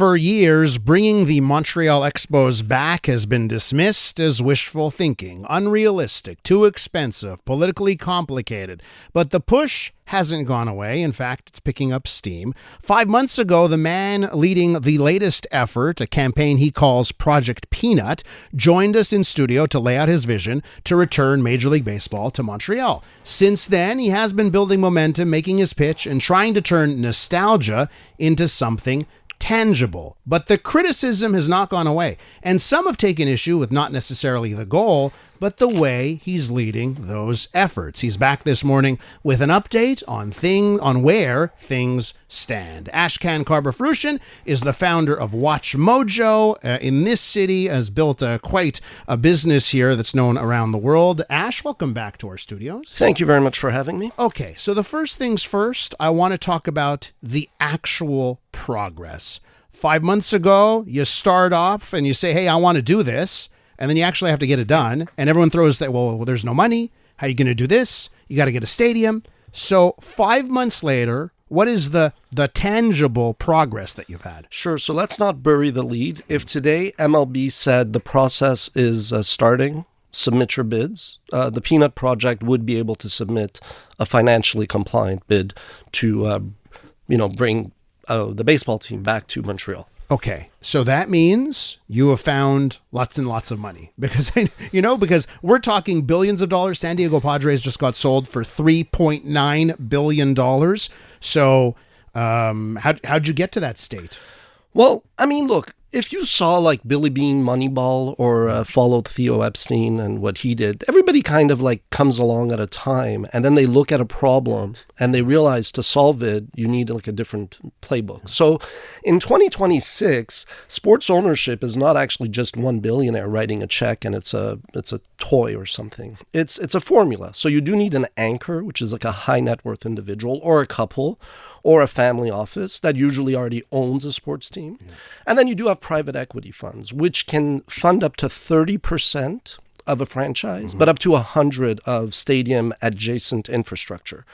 For years, bringing the Montreal Expos back has been dismissed as wishful thinking, unrealistic, too expensive, politically complicated. But the push hasn't gone away. In fact, it's picking up steam. 5 months ago, the man leading the latest effort, a campaign he calls Project Peanut, joined us in studio to lay out his vision to return Major League Baseball to Montreal. Since then, he has been building momentum, making his pitch, and trying to turn nostalgia into something tangible. But the criticism has not gone away, and some have taken issue with not necessarily the goal, but the way he's leading those efforts. He's back this morning with an update on where things stand. Ashkan Karbasfrooshan is the founder of WatchMojo in this city, has built quite a business here that's known around the world. Ash, welcome back to our studios. Thank you very much for having me. Okay, so the first things first, I want to talk about the actual progress. 5 months ago, you start off and you say, hey, I want to do this. And then you actually have to get it done. And everyone throws that, well, there's no money. How are you going to do this? You got to get a stadium. So 5 months later, what is the tangible progress that you've had? Sure. So let's not bury the lead. If today MLB said the process is starting, submit your bids, the Peanut Project would be able to submit a financially compliant bid to, bring the baseball team back to Montreal. Okay, so that means you have found lots and lots of money because we're talking billions of dollars. San Diego Padres just got sold for $3.9 billion. So how'd you get to that state? Well, I mean, look, if you saw like Billy Bean Moneyball or followed Theo Epstein and what he did, everybody kind of like comes along at a time and then they look at a problem and they realize to solve it, you need like a different playbook. So in 2026, sports ownership is not actually just one billionaire writing a check and it's a toy or something. It's a formula. So you do need an anchor, which is like a high net worth individual or a couple or a family office that usually already owns a sports team. Yeah. And then you do have private equity funds, which can fund up to 30% of a franchise, but up to 100 of stadium adjacent infrastructure.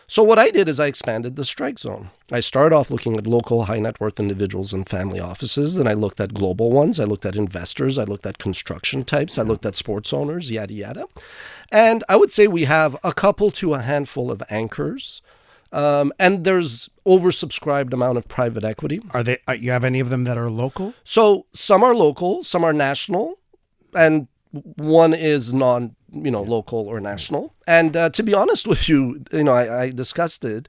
So what I did is I expanded the strike zone. I started off looking at local high net worth individuals and family offices. Then I looked at global ones. I looked at investors. I looked at construction types. I looked at sports owners, yada, yada. And I would say we have a couple to a handful of anchors. And there's oversubscribed amount of private equity. You have any of them that are local? So some are local, some are national, and one is local or national. And to be honest with you, I discussed it.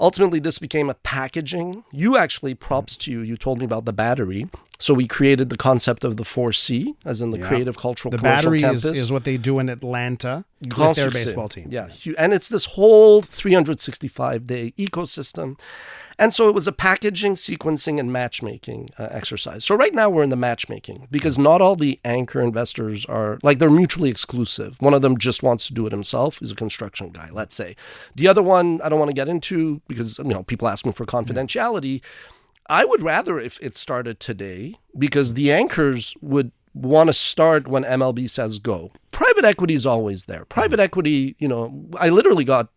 Ultimately, this became a packaging. You actually, props to you. You told me about the battery. So we created the concept of the 4C, as in the creative, cultural, commercial campus. The battery is what they do in Atlanta with their baseball team. Yeah, and it's this whole 365-day ecosystem. And so it was a packaging, sequencing, and matchmaking exercise. So right now we're in the matchmaking because not all the anchor investors are, they're mutually exclusive. One of them just wants to do it himself. He's a construction guy, let's say. The other one, I don't want to get into because, people ask me for confidentiality. I would rather if it started today because the anchors would want to start when MLB says go. Private equity is always there. Private equity, I literally got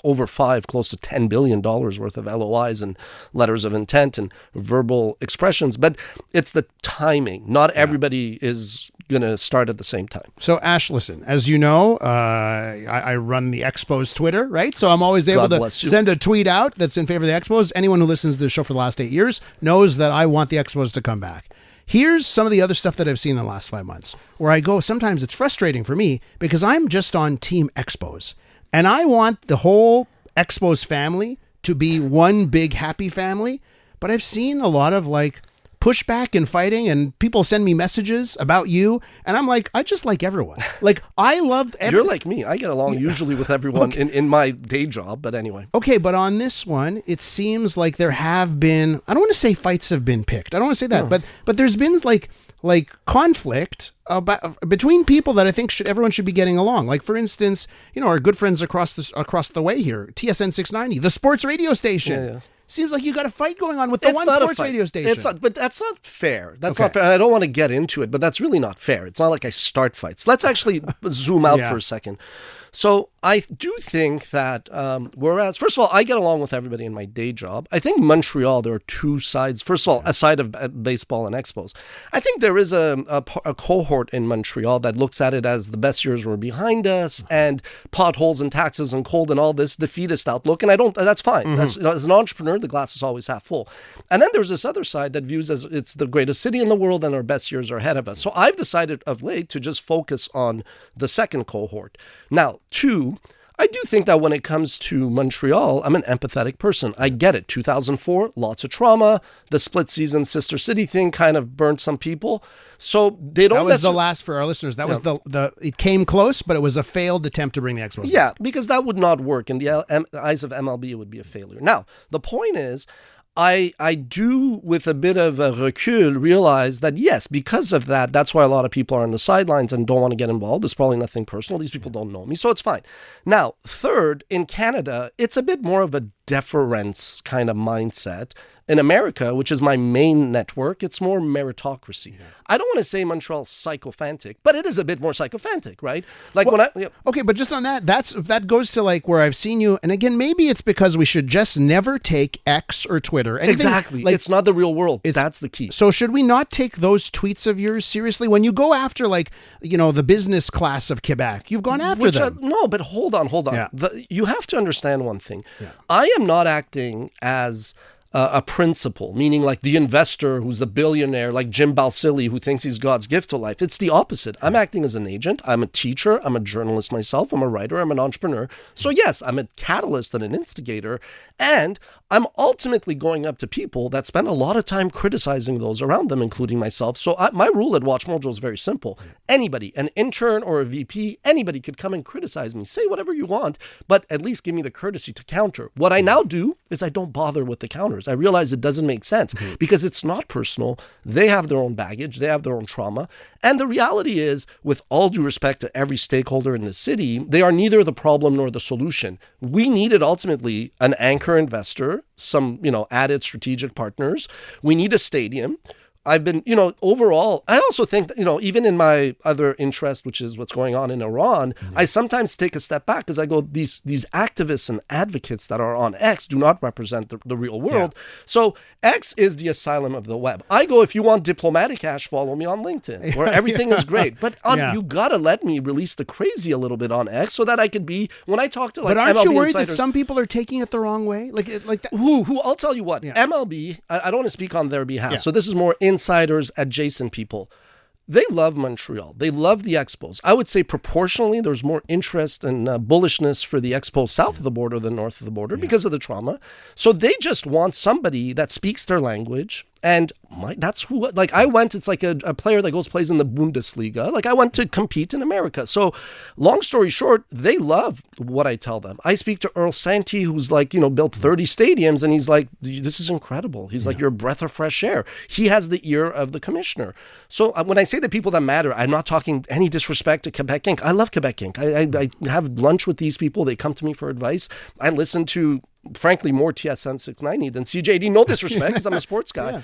over close to $10 billion worth of LOIs and letters of intent and verbal expressions. But it's the timing. Not everybody is going to start at the same time. So Ash, listen, as you know, I run the Expos Twitter, right? So I'm always able to send a tweet out that's in favor of the Expos. Anyone who listens to the show for the last 8 years knows that I want the Expos to come back. Here's some of the other stuff that I've seen in the last 5 months where I go, sometimes it's frustrating for me because I'm just on Team Expos. And I want the whole Expos family to be one big happy family. But I've seen a lot of pushback and fighting and people send me messages about you. And I'm like, I just like everyone. I love You're like me. I get along usually with everyone in my day job. But anyway. Okay. But on this one, it seems like there have been, I don't want to say fights have been picked. I don't want to say that. No. But there's been conflict between people that I think everyone should be getting along. Like, for instance, our good friends across the way here, TSN 690, the sports radio station. Yeah. Seems like you got a fight going on with the one sports radio station. But that's not fair. That's not fair. And I don't want to get into it, but that's really not fair. It's not like I start fights. Let's actually zoom out for a second. So I do think that whereas, first of all, I get along with everybody in my day job. I think Montreal, there are two sides. First of all, aside of baseball and expos, I think there is a cohort in Montreal that looks at it as the best years were behind us and potholes and taxes and cold and all this defeatist outlook. And that's fine. That's, as an entrepreneur, the glass is always half full. And then there's this other side that views as it's the greatest city in the world and our best years are ahead of us. So I've decided of late to just focus on the second cohort. Now, two, I do think that when it comes to Montreal, I'm an empathetic person. I get it. 2004, lots of trauma. The split season sister city thing kind of burnt some people. So they don't. That was the last for our listeners. That was the. It came close, but it was a failed attempt to bring the Expos. Yeah, because that would not work in the eyes of MLB. It would be a failure. Now, the point is, I do, with a bit of a recul, realize that, yes, because of that, that's why a lot of people are on the sidelines and don't want to get involved. It's probably nothing personal. These people don't know me, so it's fine. Now, third, in Canada, it's a bit more of a deference kind of mindset. In America, which is my main network, it's more meritocracy. Yeah. I don't want to say Montreal's psychophantic, but it is a bit more psychophantic, right? Like Okay, but just on that goes to like where I've seen you, and again, maybe it's because we should just never take X or Twitter. Exactly. Like, it's not the real world. That's the key. So should we not take those tweets of yours seriously? When you go after, like, the business class of Quebec, you've gone after them. No, but hold on. Yeah. You have to understand one thing. Yeah. I am not acting as a principal, meaning like the investor who's the billionaire, like Jim Balsillie, who thinks he's God's gift to life. It's the opposite. I'm acting as an agent. I'm a teacher. I'm a journalist myself. I'm a writer. I'm an entrepreneur. So yes, I'm a catalyst and an instigator. And I'm ultimately going up to people that spend a lot of time criticizing those around them, including myself. So my rule at WatchMojo is very simple. Anybody, an intern or a VP, anybody could come and criticize me. Say whatever you want, but at least give me the courtesy to counter. What I now do is I don't bother with the counters. I realize it doesn't make sense because it's not personal. They have their own baggage. They have their own trauma. And the reality is, with all due respect to every stakeholder in the city, they are neither the problem nor the solution. We needed ultimately an anchor investor, some, added strategic partners. We need a stadium. I've been, overall, I also think that, even in my other interest, which is what's going on in Iran, I sometimes take a step back because I go, these activists and advocates that are on X do not represent the real world. Yeah. So X is the asylum of the web. I go, if you want diplomatic cash, follow me on LinkedIn, where everything is great. But you got to let me release the crazy a little bit on X so that I could be, when I talk to But aren't MLB you worried insiders, that some people are taking it the wrong way? Like that? Who I'll tell you what, MLB, I don't want to speak on their behalf. Yeah. So this is more insiders, adjacent people. They love Montreal. They love the Expos. I would say proportionally, there's more interest and bullishness for the Expos south of the border than north of the border because of the trauma. So they just want somebody that speaks their language. And that's who, like, I went, it's like a player that plays in the Bundesliga. Like, I went to compete in America. So long story short, they love what I tell them. I speak to Earl Santee, who's like, built 30 stadiums. And he's like, this is incredible. He's like, you're a breath of fresh air. He has the ear of the commissioner. So when I say the people that matter, I'm not talking any disrespect to Quebec Inc. I love Quebec Inc. I have lunch with these people. They come to me for advice. I listen to, frankly, more TSN 690 than CJAD. No disrespect, because I'm a sports guy. Yeah.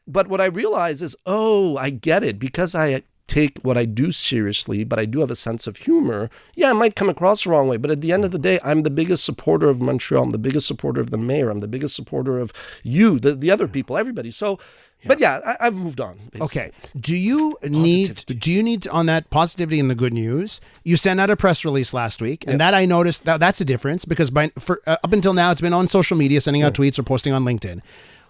But what I realize is, I get it. Because I take what I do seriously, but I do have a sense of humor. Yeah, I might come across the wrong way, but at the end of the day, I'm the biggest supporter of Montreal. I'm the biggest supporter of the mayor. I'm the biggest supporter of you, the other people, everybody. So, but I've moved on. Basically. Okay. Do you need on that positivity and the good news? You sent out a press release last week, and that I noticed that's a difference because up until now it's been on social media, sending out tweets or posting on LinkedIn.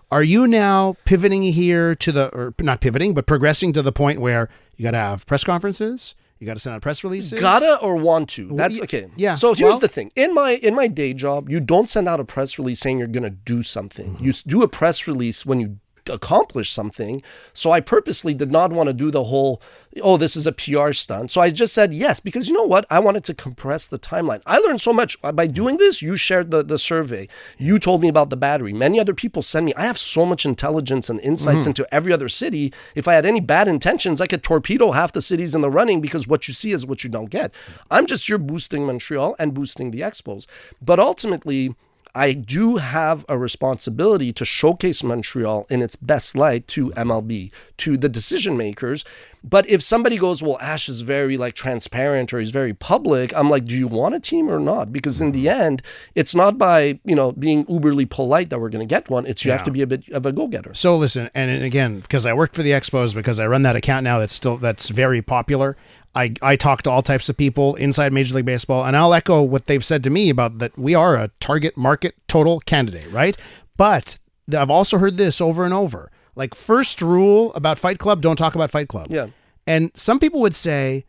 Are you now pivoting here or not pivoting, but progressing to the point where you got to have press conferences? You got to send out press releases? Gotta or want to. That's okay. Yeah. So here's the thing. In my day job, you don't send out a press release saying you're going to do something. You do a press release when you accomplish something. So I purposely did not want to do the whole, this is a PR stunt. So I just said yes, because you know what? I wanted to compress the timeline. I learned so much by doing this. You shared the survey. You told me about the battery. Many other people send me. I have so much intelligence and insights into every other city. If I had any bad intentions, I could torpedo half the cities in the running because what you see is what you don't get. I'm just here boosting Montreal and boosting the Expos. But ultimately, I do have a responsibility to showcase Montreal in its best light to MLB, to the decision makers. But if somebody goes, well, Ash is very like transparent or he's very public, I'm like, do you want a team or not? Because in the end, it's not by, being uberly polite that we're going to get one. It's you have to be a bit of a go-getter. So listen, and again, because I work for the Expos, because I run that account now that's very popular. I talk to all types of people inside Major League Baseball, and I'll echo what they've said to me about that we are a target market total candidate, right? But I've also heard this over and over. Like, first rule about Fight Club, don't talk about Fight Club. Yeah. And some people would say,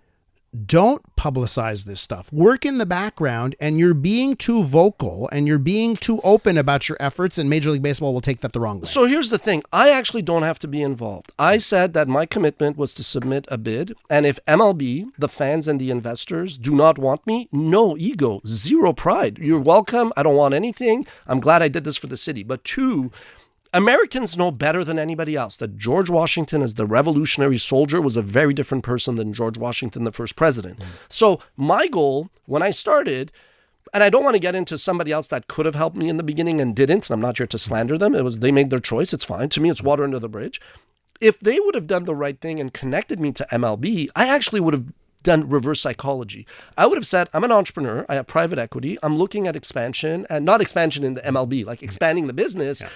don't publicize this stuff. Work in the background, and you're being too vocal and you're being too open about your efforts, and Major League Baseball will take that the wrong way. So here's the thing. I actually don't have to be involved. I said that my commitment was to submit a bid, and if MLB, the fans and the investors do not want me, no ego, zero pride. You're welcome. I don't want anything. I'm glad I did this for the city. But two, Americans know better than anybody else that George Washington, as the revolutionary soldier, was a very different person than George Washington, the first president. So my goal when I started, and I don't want to get into somebody else that could have helped me in the beginning and didn't, and I'm not here to slander them. They made their choice. It's fine. To me, it's water under the bridge. If they would have done the right thing and connected me to MLB, I actually would have done reverse psychology. I would have said, I'm an entrepreneur. I have private equity. I'm looking at expansion, and not expansion in the MLB, like expanding the business. Yeah.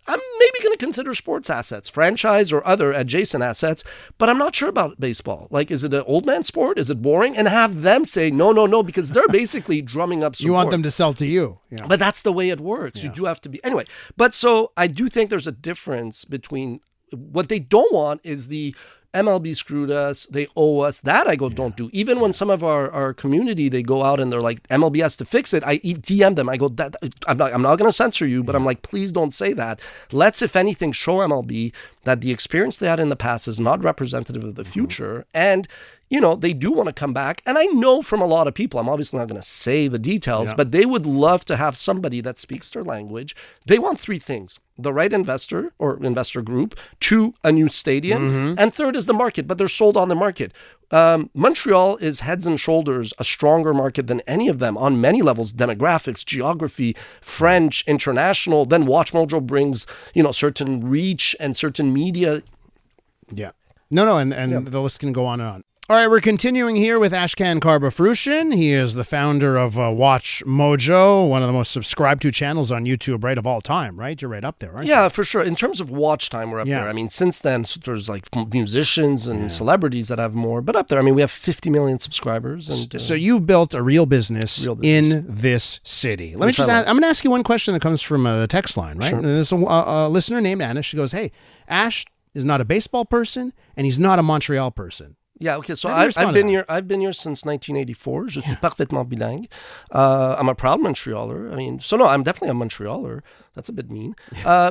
I'm maybe going to consider sports assets, franchise or other adjacent assets, but I'm not sure about baseball. Like, is it an old man sport? Is it boring? And have them say, no, because they're basically drumming up support. You want them to sell to you. Yeah. But that's the way it works. Yeah. You do have to be. Anyway, but so I do think there's a difference between what they don't want is the MLB screwed us, they owe us. That I go, don't do. Even when some of our community, they go out and they're like, MLB has to fix it, I DM them. I go, I'm not going to censor you, but I'm like, please don't say that. Let's, if anything, show MLB that the experience they had in the past is not representative of the future. And they do want to come back. And I know from a lot of people, I'm obviously not going to say the details, but they would love to have somebody that speaks their language. They want three things: the right investor or investor group, two, a new stadium, and third is the market, but they're sold on the market. Montreal is heads and shoulders a stronger market than any of them on many levels: demographics, geography, French, international. Then WatchMojo brings, certain reach and certain media. Yeah. No, and the list can go on and on. All right, we're continuing here with Ashkan Karbasfrooshan. He is the founder of WatchMojo, one of the most subscribed to channels on YouTube, right, of all time, right? You're right up there, aren't you? Yeah, for sure. In terms of watch time, we're up there. I mean, since then, there's like musicians and celebrities that have more, but up there. I mean, we have 50 million subscribers. And so you've built a real business in this city. I'm going to ask you one question that comes from the text line, right? Sure. There's a listener named Anna. She goes, hey, Ash is not a baseball person, and he's not a Montreal person. Yeah, okay, so I've been here since 1984. Je suis parfaitement bilingue. I'm a proud Montrealer. I mean, so no, I'm definitely a Montrealer. That's a bit mean.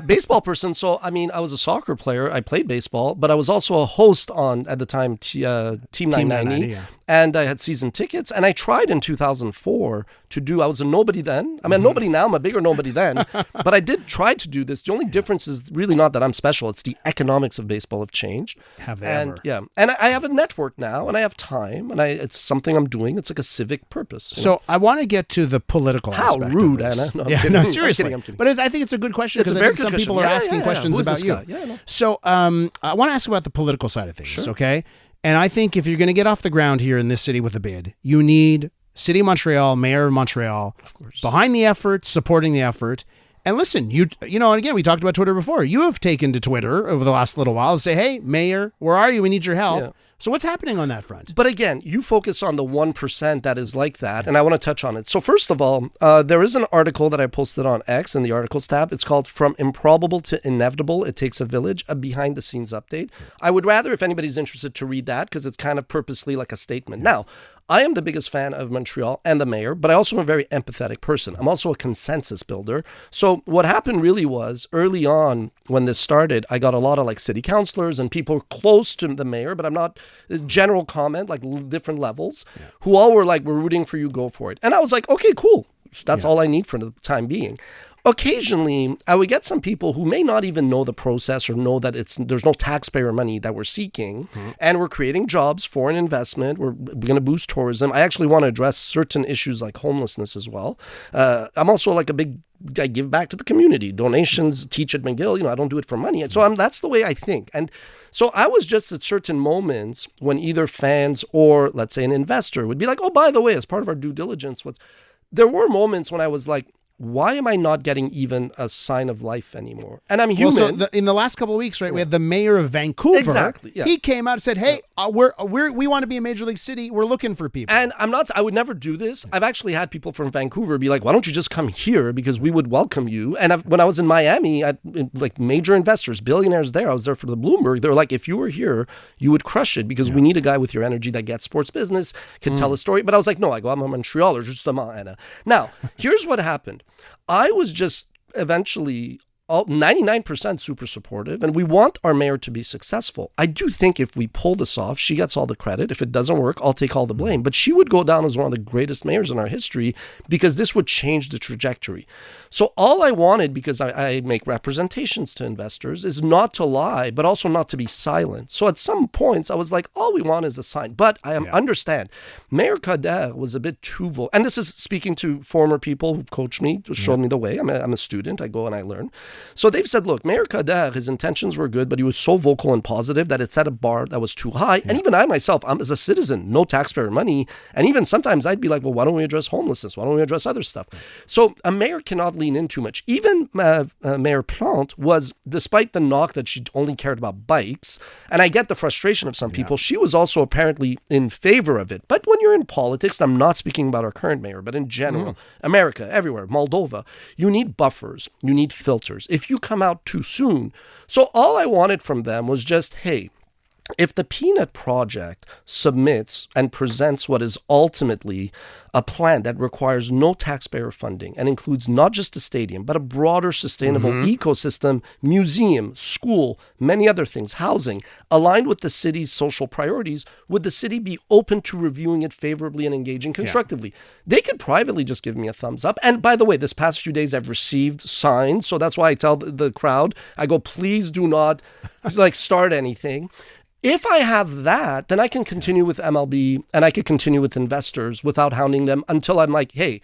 Baseball person. So, I mean, I was a soccer player. I played baseball, but I was also a host on, at the time, Team 990. And I had season tickets. And I tried in 2004 to do, I was a nobody then. I mean, nobody now. I'm a bigger nobody then. But I did try to do this. The only difference is really not that I'm special. It's the economics of baseball have changed. Have they ever? Yeah. And I have a network now, and I have time, and it's something I'm doing. It's like a civic purpose. So I want to get to the political aspect. How rude, Anna. No, no, seriously. I'm kidding. But I think it's a good question, because I think some people are asking questions about you. So I want to ask about the political side of things, okay? And I think if you're going to get off the ground here in this city with a bid, you need City of Montreal, Mayor of Montreal, of course, behind the effort, supporting the effort. And listen, and again, we talked about Twitter before. You have taken to Twitter over the last little while to say, hey, Mayor, where are you? We need your help. Yeah. So what's happening on that front? But again, you focus on the 1% that is like that, and I want to touch on it. So first of all, there is an article that I posted on X in the articles tab. It's called From Improbable to Inevitable, It Takes a Village, a behind-the-scenes update. I would rather, if anybody's interested, to read that, because it's kind of purposely like a statement. Now, I am the biggest fan of Montreal and the mayor, but I also am a very empathetic person. I'm also a consensus builder. So what happened really was, early on when this started, I got a lot of like city councilors and people close to the mayor, but I'm not, general comment, like different levels, who all were like, we're rooting for you, go for it. And I was like, okay, cool. That's all I need for the time being. Occasionally, I would get some people who may not even know the process or know that there's no taxpayer money that we're seeking, and we're creating jobs, foreign investment, we're going to boost tourism. I actually want to address certain issues like homelessness as well. I'm also like a big I give back to the community. Donations, teach at McGill. I don't do it for money. And so that's the way I think. And so I was just at certain moments when either fans or, let's say, an investor would be like, oh, by the way, as part of our due diligence, there were moments when I was like, why am I not getting even a sign of life anymore? And I'm human. Well, so in the last couple of weeks, right, we had the mayor of Vancouver. Exactly. Yeah. He came out and said, hey, we want to be a major league city. We're looking for people. And I would never do this. I've actually had people from Vancouver be like, why don't you just come here because we would welcome you. And when I was in Miami, like major investors, billionaires there, I was there for the Bloomberg. They were like, if you were here, you would crush it because we need a guy with your energy that gets sports business, can tell a story. But I was like, no, I'm a Montrealer, justement. Now, here's what happened. I was just eventually 99% super supportive, and we want our mayor to be successful. I do think if we pull this off, she gets all the credit. If it doesn't work, I'll take all the blame. But she would go down as one of the greatest mayors in our history because this would change the trajectory. So all I wanted, because I make representations to investors, is not to lie, but also not to be silent. So at some points, I was like, all we want is a sign. But I understand. Mayor Kader was a bit too vocal. And this is speaking to former people who've coached me, showed me the way. I'm a student. I go and I learn. So they've said, look, Mayor Kader, his intentions were good, but he was so vocal and positive that it set a bar that was too high. And even I myself, I'm as a citizen, no taxpayer money. And even sometimes I'd be like, well, why don't we address homelessness? Why don't we address other stuff? So a mayor cannot lean in too much. Even Mayor Plante was, despite the knock that she only cared about bikes, and I get the frustration of some people, she was also apparently in favor of it. But when you're in politics, I'm not speaking about our current mayor, but in general, America, everywhere, Moldova, you need buffers, you need filters. If you come out too soon. So all I wanted from them was just, hey, if the Peanut Project submits and presents what is ultimately a plan that requires no taxpayer funding and includes not just a stadium, but a broader sustainable ecosystem, museum, school, many other things, housing, aligned with the city's social priorities, would the city be open to reviewing it favorably and engaging constructively? They could privately just give me a thumbs up. And by the way, this past few days, I've received signs. So that's why I tell the crowd, I go, please do not start anything. If I have that, then I can continue with MLB and I could continue with investors without hounding them until I'm like, hey,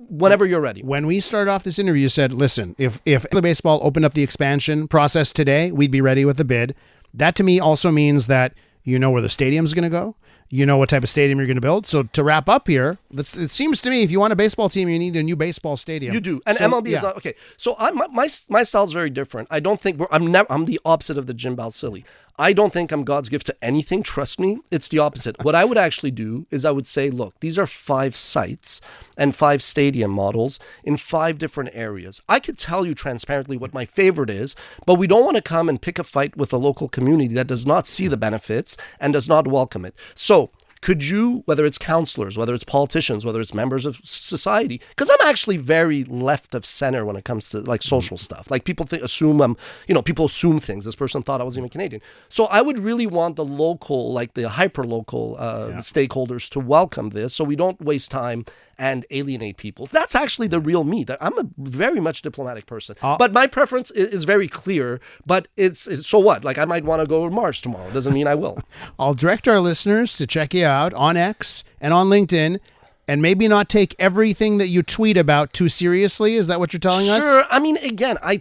whenever you're ready. When we started off this interview, you said, listen, if the baseball opened up the expansion process today, we'd be ready with the bid. That to me also means that you know where the stadium's going to go. You know what type of stadium you're going to build. So to wrap up here, it seems to me if you want a baseball team, you need a new baseball stadium. You do. And so, MLB is not, okay. So my style is very different. I don't think I'm the opposite of the Jim Balsillie. I don't think I'm God's gift to anything. Trust me, it's the opposite. What I would actually do is I would say, look, these are 5 sites and 5 stadium models in 5 different areas. I could tell you transparently what my favorite is, but we don't want to come and pick a fight with a local community that does not see the benefits and does not welcome it. So could you, whether it's counselors, whether it's politicians, whether it's members of society, because I'm actually very left of center when it comes to social stuff. People assume people assume things. This person thought I was even Canadian. So I would really want the local, the hyper local stakeholders to welcome this, so we don't waste time and alienate people. That's actually the real me. I'm a very much diplomatic person, but my preference is very clear. But it's so what? I might want to go to Mars tomorrow. Doesn't mean I will. I'll direct our listeners to check you out on X and on LinkedIn, and maybe not take everything that you tweet about too seriously. Is that what you're telling us? Sure. I mean, again, I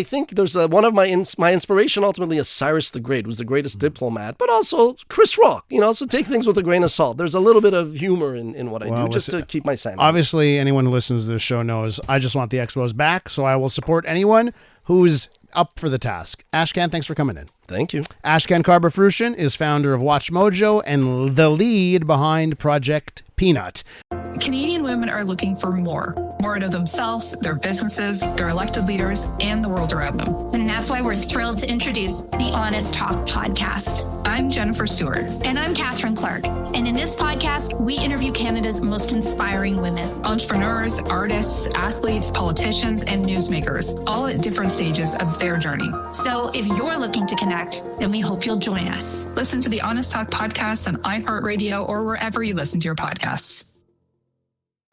think there's one of my inspiration ultimately is Cyrus the Great, who's the greatest diplomat, but also Chris Rock. So take things with a grain of salt. There's a little bit of humor in what I do, just to keep my sanity. Obviously, anyone who listens to this show knows I just want the Expos back, so I will support anyone who's up for the task. Ashkan, thanks for coming in. Thank you. Ashkan Karbasfrooshan is founder of WatchMojo and the lead behind Project Peanut. Canadian women are looking for more out of themselves, their businesses, their elected leaders, and the world around them. And that's why we're thrilled to introduce the Honest Talk podcast. I'm Jennifer Stewart. And I'm Catherine Clark. And in this podcast, we interview Canada's most inspiring women. Entrepreneurs, artists, athletes, politicians, and newsmakers, all at different stages of their journey. So if you're looking to connect, then we hope you'll join us. Listen to the Honest Talk podcast on iHeartRadio or wherever you listen to your podcasts.